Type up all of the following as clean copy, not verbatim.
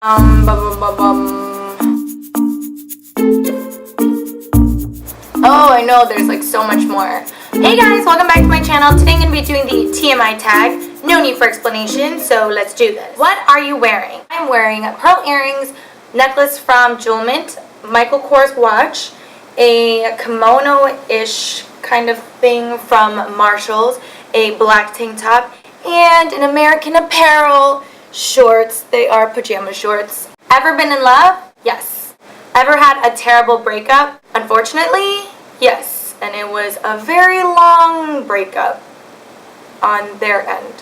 Bum, bum, bum. Oh, I know, there's like so much more. Hey guys, welcome back to my channel. Today I'm going to be doing the TMI tag. No need for explanation, so let's do this. What are you wearing? I'm wearing pearl earrings, necklace from Jewel Mint, Michael Kors watch, a kimono-ish kind of thing from Marshalls, a black tank top, and an American Apparel shorts. They are pajama shorts. Ever been in love? Yes. Ever had a terrible breakup? Unfortunately, yes. And it was a very long breakup on their end.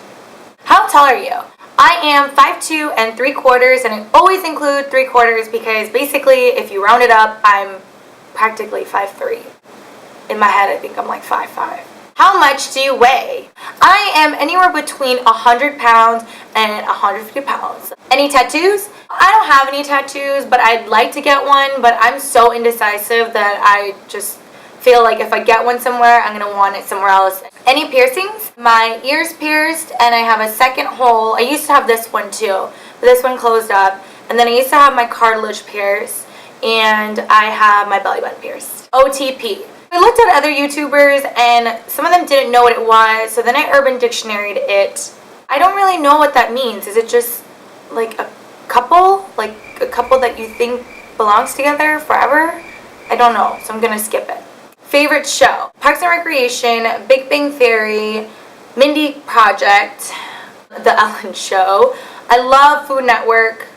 How tall are you? I am 5'2" and 3/4, and I always include 3/4 because basically if you round it up, I'm practically 5'3". In my head, I think I'm like 5'5". How much do you weigh? I am anywhere between 100 pounds and 150 pounds. Any tattoos? I don't have any tattoos, but I'd like to get one, but I'm so indecisive that I just feel like if I get one somewhere, I'm gonna want it somewhere else. Any piercings? My ear's pierced, and I have a second hole. I used to have this one too, but this one closed up. And then I used to have my cartilage pierced, and I have my belly button pierced. OTP. I looked at other YouTubers and some of them didn't know what it was, so then I Urban Dictionary'd it. I don't really know what that means. Is it just like a couple? Like a couple that you think belongs together forever? I don't know, so I'm gonna skip it. Favorite show? Parks and Recreation, Big Bang Theory, Mindy Project, The Ellen Show. I love Food Network.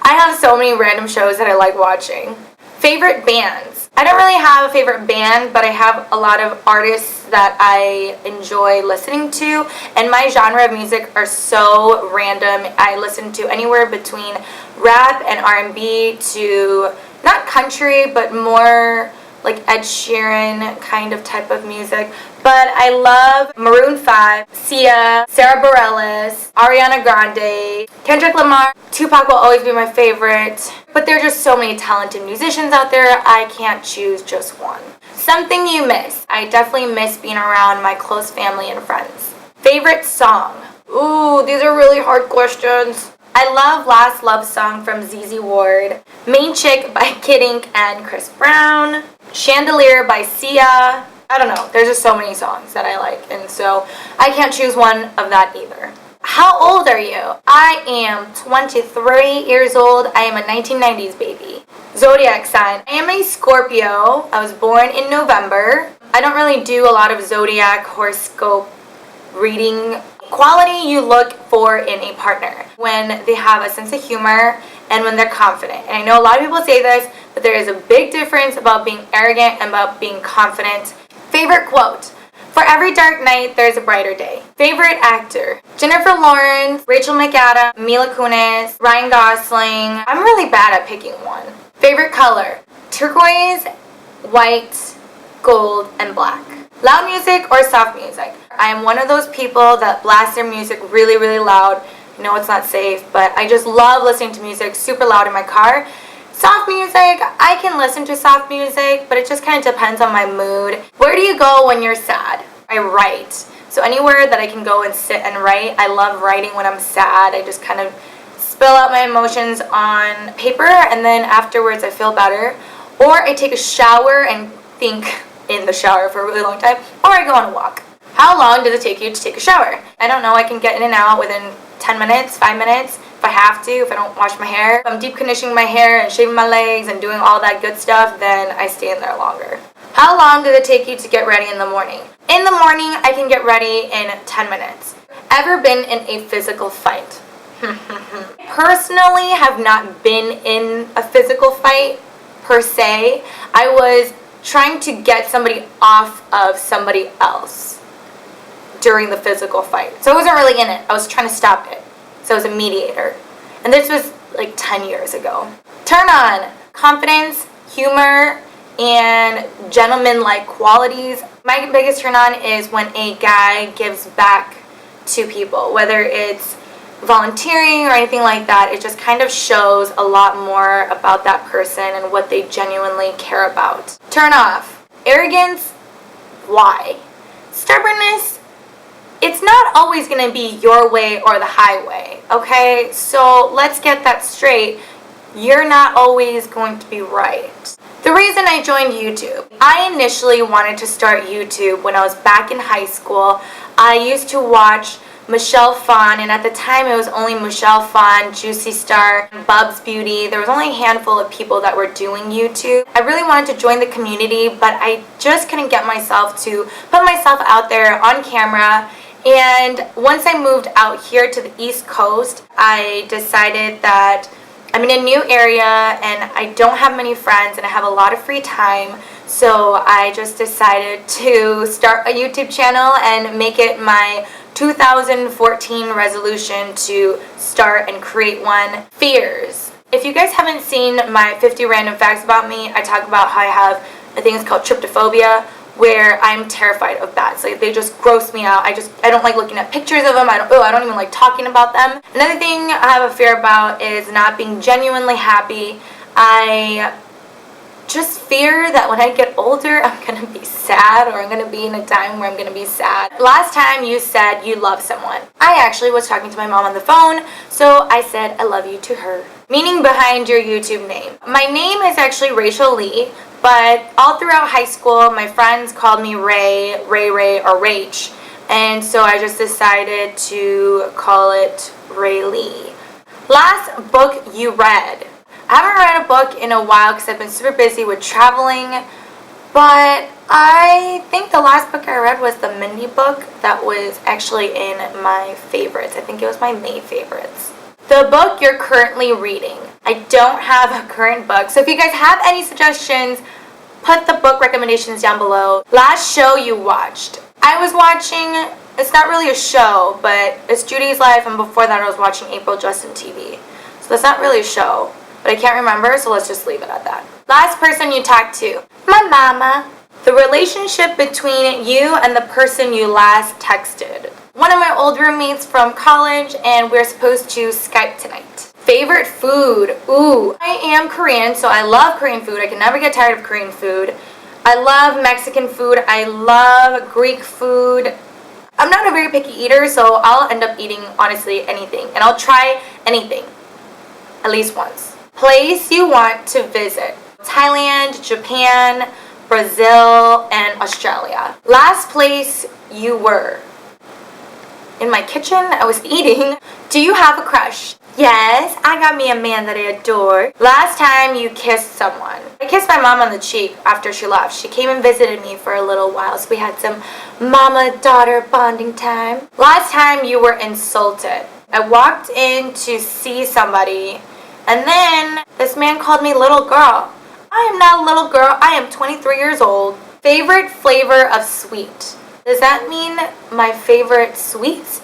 I have so many random shows that I like watching. Favorite bands? I don't really have a favorite band, but I have a lot of artists that I enjoy listening to, and my genre of music are so random. I listen to anywhere between rap and R&B to not country, but more like Ed Sheeran kind of type of music. But I love Maroon 5, Sia, Sarah Bareilles, Ariana Grande, Kendrick Lamar. Tupac will always be my favorite. But there are just so many talented musicians out there, I can't choose just one. Something you miss. I definitely miss being around my close family and friends. Favorite song? Ooh, these are really hard questions. I love Last Love Song from ZZ Ward, Main Chick by Kid Ink and Chris Brown, Chandelier by Sia. I don't know, there's just so many songs that I like, and so I can't choose one of that either. How old are you? I am 23 years old. I am a 1990s baby. Zodiac sign. I am a Scorpio. I was born in November. I don't really do a lot of Zodiac horoscope reading. Quality you look for in a partner: when they have a sense of humor and when they're confident. And I know a lot of people say this, but there is a big difference about being arrogant and about being confident. Favorite quote: for every dark night, there's a brighter day. Favorite actor: Jennifer Lawrence, Rachel McAdams, Mila Kunis, Ryan Gosling. I'm really bad at picking one. Favorite color: turquoise, white, gold, and black. Loud music or soft music? I am one of those people that blast their music really, really loud. I know it's not safe, but I just love listening to music super loud in my car. Soft music, I can listen to soft music, but it just kind of depends on my mood. Where do you go when you're sad? I write. So anywhere that I can go and sit and write. I love writing when I'm sad. I just kind of spill out my emotions on paper, and then afterwards I feel better. Or I take a shower and think in the shower for a really long time, or I go on a walk. How long does it take you to take a shower? I don't know, I can get in and out within 10 minutes, 5 minutes. If I have to, if I don't wash my hair. If I'm deep conditioning my hair and shaving my legs and doing all that good stuff, then I stay in there longer. How long does it take you to get ready in the morning? In the morning, I can get ready in 10 minutes. Ever been in a physical fight? Personally, have not been in a physical fight per se. I was trying to get somebody off of somebody else during the physical fight. So I wasn't really in it. I was trying to stop it. So I was a mediator. And this was like 10 years ago. Turn on: confidence, humor, and gentleman-like qualities. My biggest turn on is when a guy gives back to people, whether it's volunteering or anything like that. It just kind of shows a lot more about that person and what they genuinely care about. Turn off: arrogance. Why? Stubbornness. it's not always going to be your way or the highway, okay? So let's get that straight. You're not always going to be right. The reason I joined YouTube, I initially wanted to start YouTube when I was back in high school. I used to watch Michelle Phan, and at the time it was only Michelle Phan, Juicy Star, Bub's Beauty. There was only a handful of people that were doing YouTube. I really wanted to join the community, but I just couldn't get myself to put myself out there on camera. And once I moved out here to the East Coast, I decided that I'm in a new area and I don't have many friends and I have a lot of free time. So I just decided to start a YouTube channel and make it my 2014 resolution to start and create one. Fears. If you guys haven't seen my 50 random facts about me, I talk about how I have, I think it's called tryptophobia, where I'm terrified of bats. Like, they just gross me out. I don't like looking at pictures of them. I don't even like talking about them. Another thing I have a fear about is not being genuinely happy. I just fear that when I get older, I'm going to be sad, or I'm going to be in a time where I'm going to be sad. Last time you said you love someone. I actually was talking to my mom on the phone, so I said I love you to her. Meaning behind your YouTube name. My name is actually Rachel Lee, but all throughout high school, my friends called me Ray, or Rach, and so I just decided to call it Ray Lee. Last book you read. I haven't read a book in a while because I've been super busy with traveling, but I think the last book I read was the Mindy book that was actually in my favorites. I think it was my May favorites. The book you're currently reading. I don't have a current book, so if you guys have any suggestions, put the book recommendations down below. Last show you watched. I was watching, it's not really a show, but it's Judy's Life, and before that I was watching April Justin TV. So that's not really a show. But I can't remember, so let's just leave it at that. Last person you talked to. My mama. The relationship between you and the person you last texted. One of my old roommates from college, and we're supposed to Skype tonight. Favorite food. Ooh. I am Korean, so I love Korean food. I can never get tired of Korean food. I love Mexican food. I love Greek food. I'm not a very picky eater, so I'll end up eating, honestly, anything. And I'll try anything. At least once. Place you want to visit. Thailand, Japan, Brazil, and Australia. Last place you were. In my kitchen, I was eating. Do you have a crush? Yes, I got me a man that I adore. Last time you kissed someone. I kissed my mom on the cheek after she left. She came and visited me for a little while, so we had some mama-daughter bonding time. Last time you were insulted. I walked in to see somebody, and then this man called me little girl. I am not a little girl. I am 23 years old. Favorite flavor of sweet. Does that mean my favorite sweets?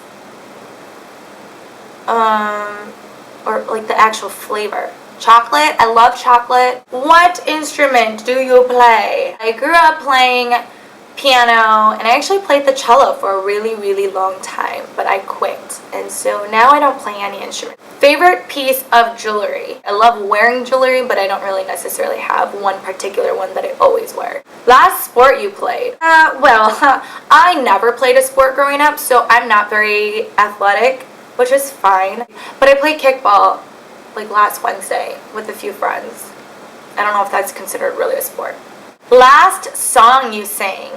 Or like the actual flavor. Chocolate. I love chocolate. What instrument do you play? I grew up playing piano, and I actually played the cello for a really, really long time, but I quit, and so now I don't play any instrument. Favorite piece of jewelry. I love wearing jewelry, but I don't really necessarily have one particular one that I always wear. Last sport you played. Well, I never played a sport growing up, so I'm not very athletic, which is fine, but I played kickball like last Wednesday with a few friends. I don't know if that's considered really a sport. Last song you sang.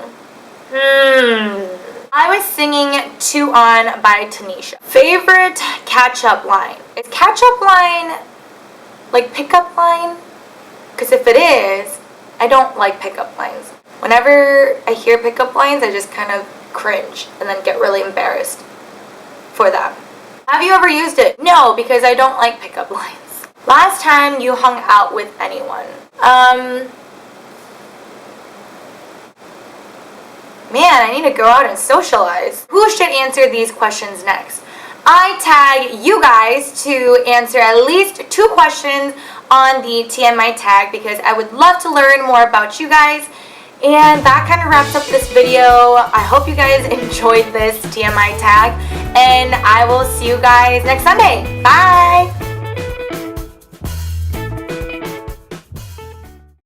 I was singing Two On by Tanisha. Favorite catch-up line. Is catch-up line like pickup line? Because if it is, I don't like pickup lines. Whenever I hear pickup lines, I just kind of cringe and then get really embarrassed for them. Have you ever used it? No, because I don't like pickup lines. Last time you hung out with anyone. Man, I need to go out and socialize. Who should answer these questions next? I tag you guys to answer at least 2 questions on the TMI tag because I would love to learn more about you guys. And that kind of wraps up this video. I hope you guys enjoyed this TMI tag, and I will see you guys next Sunday. Bye!